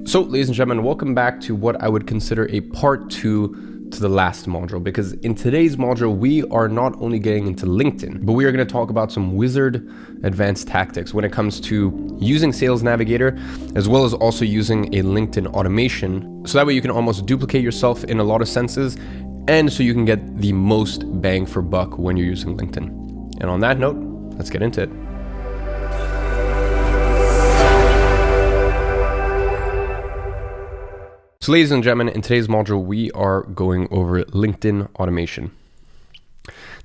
So, ladies and gentlemen, welcome back to what I would consider a part 2 to the last module, because in today's module, we are not only getting into LinkedIn, but we are going to talk about some wizard advanced tactics when it comes to using Sales Navigator, as well as also using a LinkedIn automation. So that way you can almost duplicate yourself in a lot of senses, and so you can get the most bang for buck when you're using LinkedIn. And on that note, let's get into it. So ladies and gentlemen, in today's module, we are going over LinkedIn automation.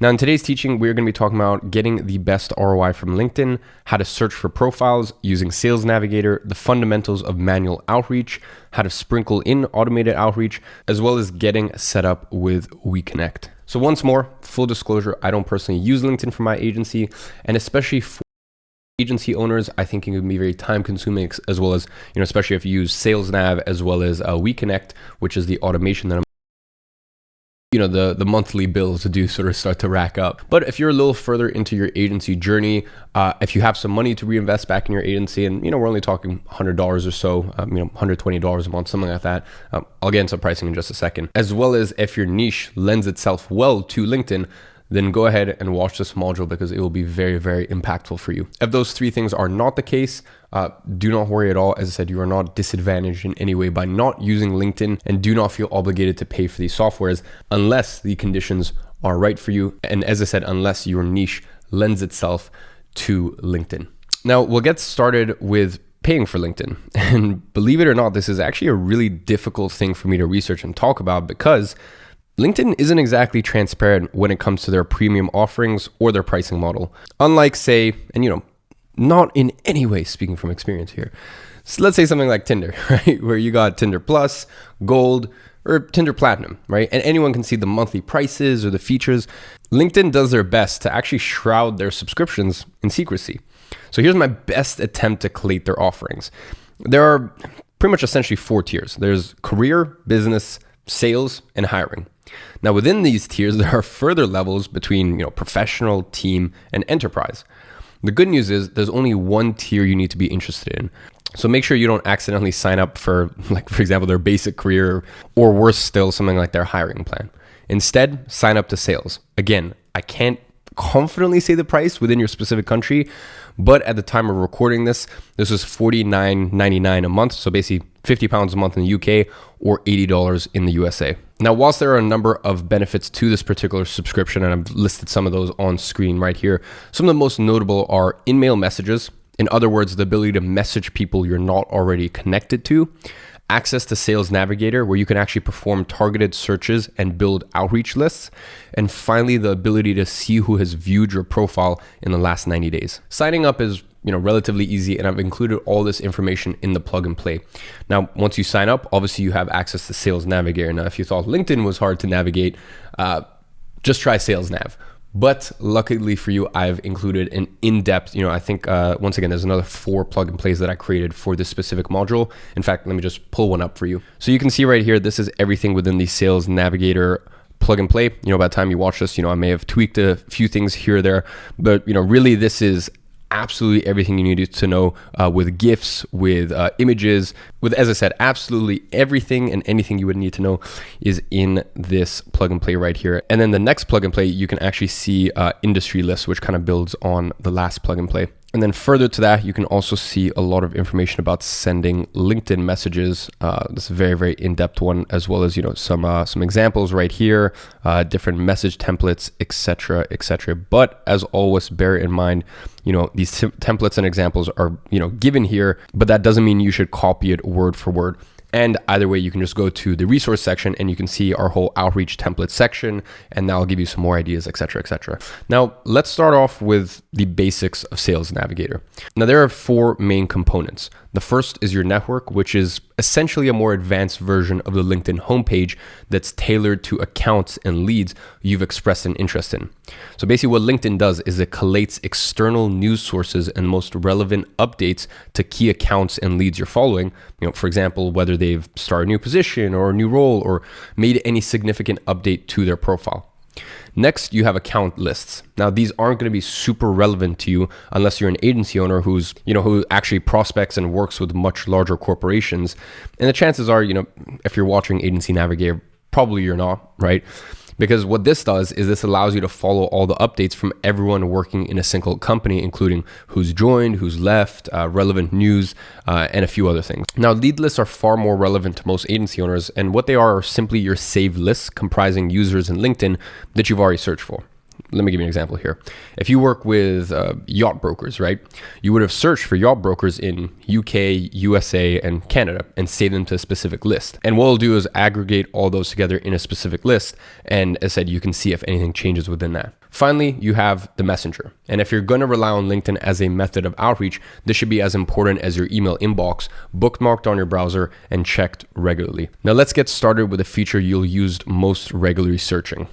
Now in today's teaching, we're going to be talking about getting the best ROI from LinkedIn, how to search for profiles using Sales Navigator, the fundamentals of manual outreach, how to sprinkle in automated outreach, as well as getting set up with WeConnect. So once more, full disclosure, I don't personally use LinkedIn for my agency, and especially for agency owners, I think it can be very time consuming, as well as, especially if you use Sales Nav as well as WeConnect, which is the automation that I'm, the monthly bills do sort of start to rack up. But if you're a little further into your agency journey, if you have some money to reinvest back in your agency, and we're only talking $100 or so, $120 a month, something like that. I'll get into pricing in just a second. As well as if your niche lends itself well to LinkedIn, then go ahead and watch this module, because it will be very, very impactful for you. If those three things are not the case, do not worry at all. As I said, you are not disadvantaged in any way by not using LinkedIn, and do not feel obligated to pay for these softwares unless the conditions are right for you. And as I said, unless your niche lends itself to LinkedIn. Now we'll get started with paying for LinkedIn. And believe it or not, this is actually a really difficult thing for me to research and talk about, because LinkedIn isn't exactly transparent when it comes to their premium offerings or their pricing model. Unlike, say, and not in any way speaking from experience here, so let's say something like Tinder, right? Where you got Tinder Plus, Gold, or Tinder Platinum, right? And anyone can see the monthly prices or the features. LinkedIn does their best to actually shroud their subscriptions in secrecy. So here's my best attempt to collate their offerings. There are pretty much essentially 4 tiers. There's career, business, sales, and hiring. Now within these tiers, there are further levels between professional, team, and enterprise. The good news is there's only one tier you need to be interested in. So make sure you don't accidentally sign up for, for example, their basic career, or worse still, something like their hiring plan. Instead, sign up to sales. Again, I can't confidently say the price within your specific country, but at the time of recording this is $49.99 a month. So basically £50 a month in the UK, or $80 in the USA. Now, whilst there are a number of benefits to this particular subscription, and I've listed some of those on screen right here, some of the most notable are in-mail messages. In other words, the ability to message people you're not already connected to. Access to Sales Navigator, where you can actually perform targeted searches and build outreach lists. And finally, the ability to see who has viewed your profile in the last 90 days. Signing up is relatively easy, and I've included all this information in the plug and play. Now, once you sign up, obviously you have access to Sales Navigator. Now, if you thought LinkedIn was hard to navigate, just try Sales Nav. But luckily for you, I've included an in-depth, I think, once again, there's another 4 plug and plays that I created for this specific module. In fact, let me just pull one up for you. So you can see right here, this is everything within the Sales Navigator plug and play. By the time you watch this, I may have tweaked a few things here or there, but really this is absolutely everything you needed to know, with GIFs, with images, with, as I said, absolutely everything and anything you would need to know is in this plug and play right here. And then the next plug and play, you can actually see industry lists, which kind of builds on the last plug and play. And then further to that, you can also see a lot of information about sending LinkedIn messages. This is a very, very in-depth one, as well as some examples right here, different message templates, etc., etc. But as always, bear in mind, these templates and examples are given here, but that doesn't mean you should copy it word for word. And either way, you can just go to the resource section and you can see our whole outreach template section, and that'll give you some more ideas, etc., etc. Now, let's start off with the basics of Sales Navigator. Now, there are 4 main components. The first is your network, which is essentially a more advanced version of the LinkedIn homepage that's tailored to accounts and leads you've expressed an interest in. So basically what LinkedIn does is it collates external news sources and most relevant updates to key accounts and leads you're following. For example, whether they've started a new position or a new role or made any significant update to their profile. Next, you have account lists. Now, these aren't going to be super relevant to you unless you're an agency owner who actually prospects and works with much larger corporations. And the chances are, if you're watching Agency Navigator, probably you're not, right? Because what this does is this allows you to follow all the updates from everyone working in a single company, including who's joined, who's left, relevant news, and a few other things. Now, lead lists are far more relevant to most agency owners, and what they are simply your saved lists comprising users in LinkedIn that you've already searched for. Let me give you an example here. If you work with yacht brokers, right, you would have searched for yacht brokers in UK, USA, and Canada and saved them to a specific list. And what we'll do is aggregate all those together in a specific list. And as I said, you can see if anything changes within that. Finally, you have the messenger. And if you're going to rely on LinkedIn as a method of outreach, this should be as important as your email inbox, bookmarked on your browser and checked regularly. Now let's get started with a feature you'll use most regularly searching.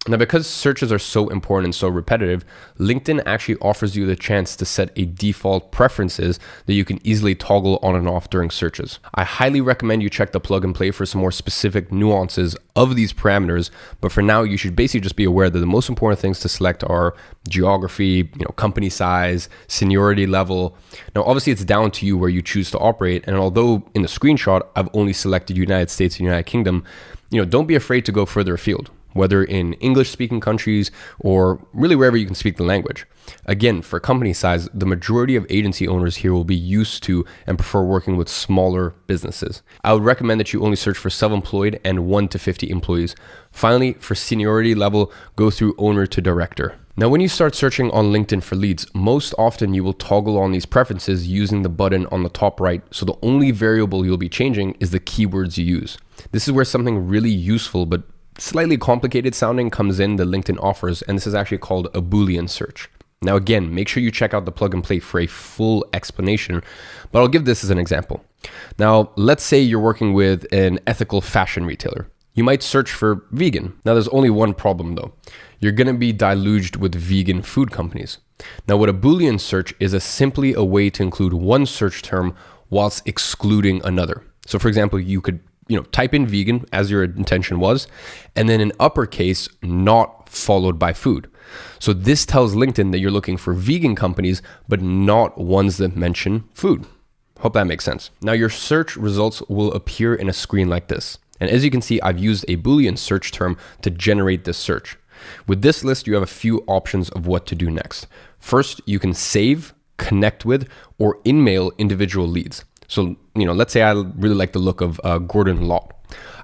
Now, because searches are so important and so repetitive, LinkedIn actually offers you the chance to set a default preferences that you can easily toggle on and off during searches. I highly recommend you check the plug and play for some more specific nuances of these parameters, but for now, you should basically just be aware that the most important things to select are geography, company size, seniority level. Now, obviously, it's down to you where you choose to operate, and although in the screenshot, I've only selected United States and United Kingdom, don't be afraid to go further afield, whether in English-speaking countries or really wherever you can speak the language. Again, for company size, the majority of agency owners here will be used to and prefer working with smaller businesses. I would recommend that you only search for self-employed and 1 to 50 employees. Finally, for seniority level, go through owner to director. Now, when you start searching on LinkedIn for leads, most often you will toggle on these preferences using the button on the top right. So the only variable you'll be changing is the keywords you use. This is where something really useful but slightly complicated sounding comes in that LinkedIn offers, and this is actually called a Boolean search. Now again, make sure you check out the plug and play for a full explanation, but I'll give this as an example. Now, let's say you're working with an ethical fashion retailer. You might search for vegan. Now there's only one problem though. You're gonna be deluged with vegan food companies. Now what a Boolean search is simply a way to include one search term whilst excluding another. So for example, you could type in vegan as your intention was, and then in uppercase, not followed by food. So this tells LinkedIn that you're looking for vegan companies, but not ones that mention food. Hope that makes sense. Now your search results will appear in a screen like this. And as you can see, I've used a Boolean search term to generate this search. With this list, you have a few options of what to do next. First, you can save, connect with, or in-mail individual leads. So, let's say I really like the look of Gordon Lott.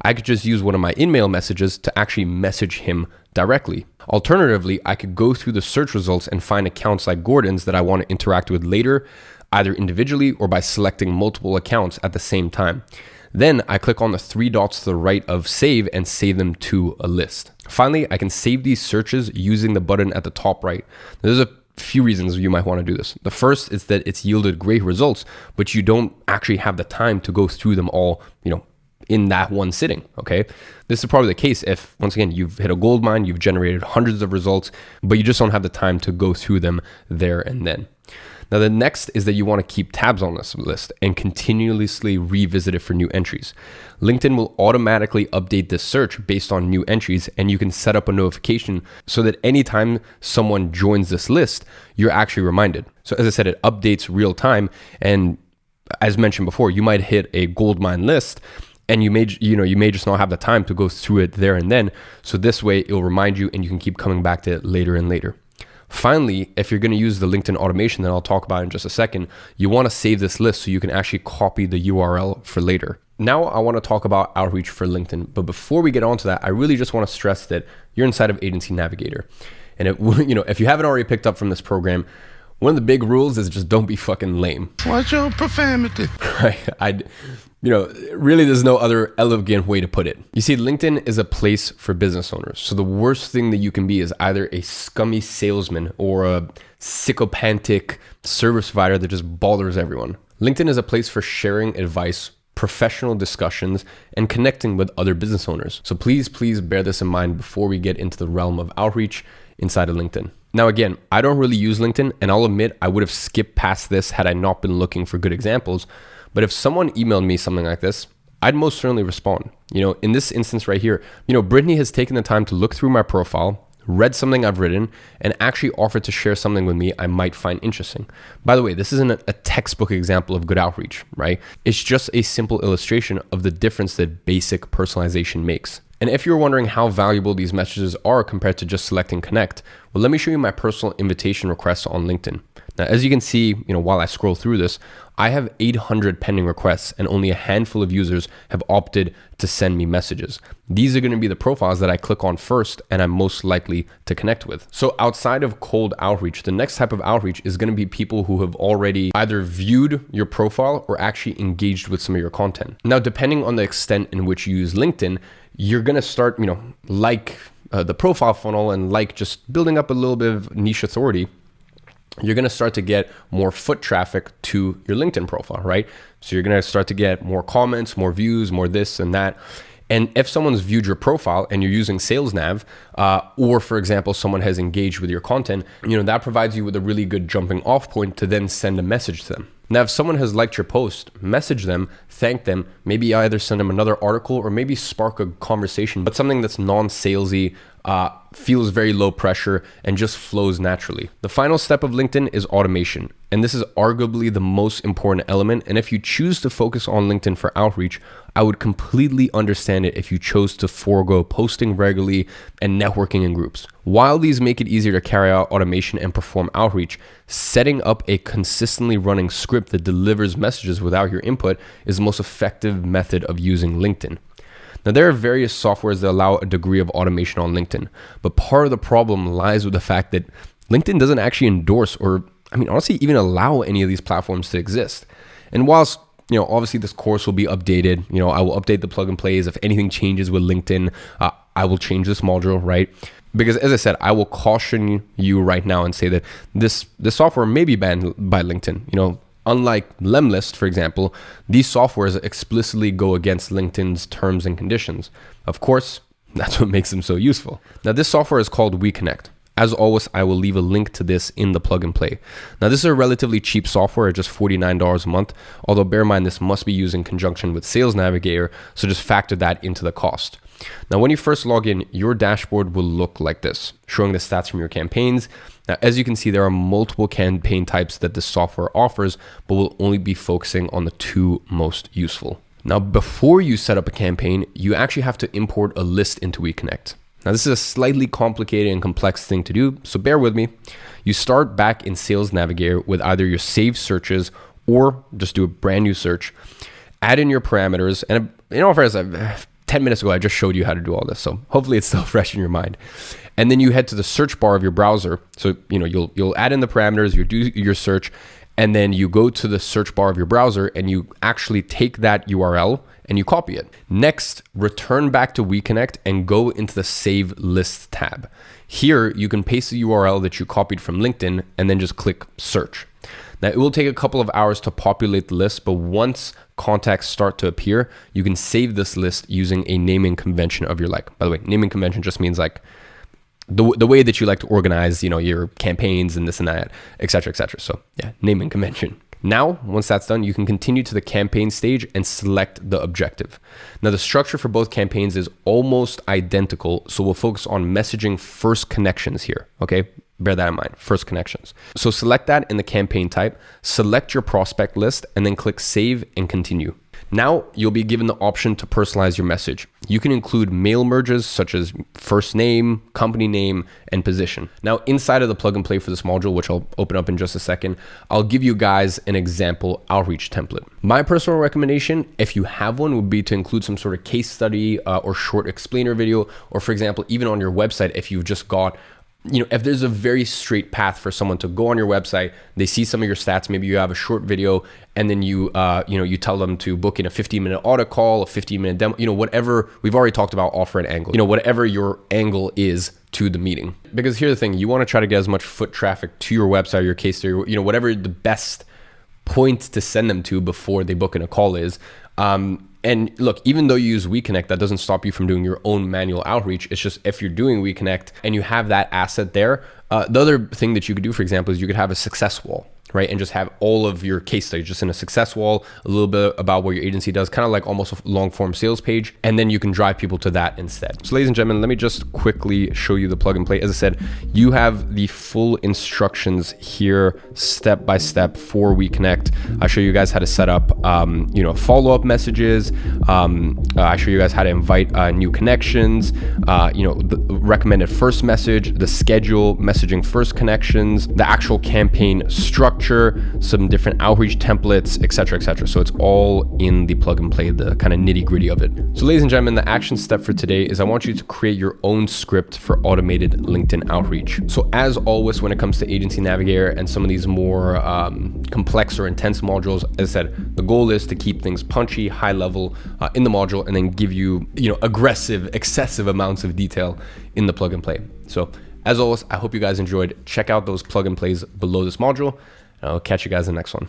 I could just use one of my in-mail messages to actually message him directly. Alternatively, I could go through the search results and find accounts like Gordon's that I want to interact with later, either individually or by selecting multiple accounts at the same time. Then I click on the 3 dots to the right of save and save them to a list. Finally, I can save these searches using the button at the top right. There's a few reasons you might want to do this. The first is that it's yielded great results, but you don't actually have the time to go through them all, in that one sitting, okay? This is probably the case if, once again, you've hit a gold mine, you've generated hundreds of results, but you just don't have the time to go through them there and then. Now, the next is that you want to keep tabs on this list and continuously revisit it for new entries. LinkedIn will automatically update this search based on new entries, and you can set up a notification so that anytime someone joins this list, you're actually reminded. So as I said, it updates real time. And as mentioned before, you might hit a gold mine list and you may just not have the time to go through it there and then. So this way it'll remind you and you can keep coming back to it later and later. Finally, if you're going to use the LinkedIn automation that I'll talk about in just a second, you want to save this list so you can actually copy the URL for later. Now I want to talk about outreach for LinkedIn, but before we get onto that, I really just want to stress that you're inside of Agency Navigator. And if you haven't already picked up from this program, one of the big rules is just don't be fucking lame. Watch your profanity. Right? Really there's no other elegant way to put it. You see, LinkedIn is a place for business owners. So the worst thing that you can be is either a scummy salesman or a psychopathic service provider that just bothers everyone. LinkedIn is a place for sharing advice, professional discussions, and connecting with other business owners. So please bear this in mind before we get into the realm of outreach inside of LinkedIn. Now, again, I don't really use LinkedIn, and I'll admit I would have skipped past this had I not been looking for good examples. But if someone emailed me something like this, I'd most certainly respond. In this instance right here, Brittany has taken the time to look through my profile, read something I've written, and actually offered to share something with me I might find interesting. By the way, this isn't a textbook example of good outreach, right? It's just a simple illustration of the difference that basic personalization makes. And if you're wondering how valuable these messages are compared to just selecting connect, well, let me show you my personal invitation requests on LinkedIn. Now, as you can see, while I scroll through this, I have 800 pending requests and only a handful of users have opted to send me messages. These are going to be the profiles that I click on first and I'm most likely to connect with. So outside of cold outreach, the next type of outreach is going to be people who have already either viewed your profile or actually engaged with some of your content. Now, depending on the extent in which you use LinkedIn, you're going to start, the profile funnel and just building up a little bit of niche authority. You're going to start to get more foot traffic to your LinkedIn profile, right? So you're going to start to get more comments, more views, more this and that. And if someone's viewed your profile and you're using SalesNav, or for example, someone has engaged with your content, that provides you with a really good jumping off point to then send a message to them. Now, if someone has liked your post, message them, thank them, maybe either send them another article or maybe spark a conversation, but something that's non-salesy, feels very low pressure and just flows naturally. The final step of LinkedIn is automation. And this is arguably the most important element. And if you choose to focus on LinkedIn for outreach, I would completely understand it if you chose to forego posting regularly and networking in groups. While these make it easier to carry out automation and perform outreach, setting up a consistently running script that delivers messages without your input is the most effective method of using LinkedIn. Now, there are various softwares that allow a degree of automation on LinkedIn, but part of the problem lies with the fact that LinkedIn doesn't actually endorse or, honestly, even allow any of these platforms to exist. And whilst, obviously this course will be updated, I will update the plug and plays. If anything changes with LinkedIn, I will change this module, right? Because as I said, I will caution you right now and say that this software may be banned by LinkedIn. Unlike Lemlist, for example, these softwares explicitly go against LinkedIn's terms and conditions. Of course, that's what makes them so useful. Now, this software is called WeConnect. As always, I will leave a link to this in the plug and play. Now, this is a relatively cheap software at just $49 a month, although bear in mind this must be used in conjunction with Sales Navigator, so just factor that into the cost. Now, when you first log in, your dashboard will look like this, showing the stats from your campaigns. Now, as you can see, there are multiple campaign types that this software offers, but we'll only be focusing on the two most useful. Now, before you set up a campaign, you actually have to import a list into WeConnect. Now, this is a slightly complicated and complex thing to do, so bear with me. You start back in Sales Navigator with either your saved searches or just do a brand new search, add in your parameters, and in all fairness, 10 minutes ago, I just showed you how to do all this. So hopefully it's still fresh in your mind. And then you head to the search bar of your browser. So, you'll add in the parameters, you do your search, and then you go to the search bar of your browser and you actually take that URL and you copy it. Next, return back to WeConnect and go into the Save List tab. Here, you can paste the URL that you copied from LinkedIn and then just click search. Now, it will take a couple of hours to populate the list, but once contacts start to appear, you can save this list using a naming convention of your like. By the way, naming convention just means like the way that you like to organize, your campaigns and this and that, et cetera, et cetera. So yeah, naming convention. Now, once that's done, you can continue to the campaign stage and select the objective. Now, the structure for both campaigns is almost identical, so we'll focus on messaging first connections here, okay? Bear that in mind, first connections. So select that in the campaign type, select your prospect list, and then click Save and Continue. Now, you'll be given the option to personalize your message. You can include mail merges such as first name, company name, and position. Now, inside of the plug and play for this module, which I'll open up in just a second, I'll give you guys an example outreach template. My personal recommendation, if you have one, would be to include some sort of case study or short explainer video, or for example, even on your website, if you've just got if there's a very straight path for someone to go on your website, they see some of your stats, maybe you have a short video, and then you tell them to book in a 15-minute audit call, a 15-minute demo, whatever. We've already talked about offer and angle, whatever your angle is to the meeting. Because here's the thing, you want to try to get as much foot traffic to your website, your case study, whatever the best point to send them to before they book in a call is. And look, even though you use WeConnect, that doesn't stop you from doing your own manual outreach. It's just if you're doing WeConnect and you have that asset there, the other thing that you could do, for example, is you could have a success wall. right? And just have all of your case studies just in a success wall, a little bit about what your agency does, kind of like almost a long form sales page. And then you can drive people to that instead. So ladies and gentlemen, let me just quickly show you the plug and play. As I said, you have the full instructions here, step by step for WeConnect. I show you guys how to set up, follow-up messages. I show you guys how to invite new connections, the recommended first message, the schedule, messaging first connections, the actual campaign structure, some different outreach templates, etc., etc. So it's all in the plug and play, the kind of nitty gritty of it. So ladies and gentlemen, the action step for today is I want you to create your own script for automated LinkedIn outreach. So as always, when it comes to Agency Navigator and some of these more complex or intense modules, as I said, the goal is to keep things punchy, high level in the module, and then give you, aggressive, excessive amounts of detail in the plug and play. So as always, I hope you guys enjoyed. Check out those plug and plays below this module. I'll catch you guys in the next one.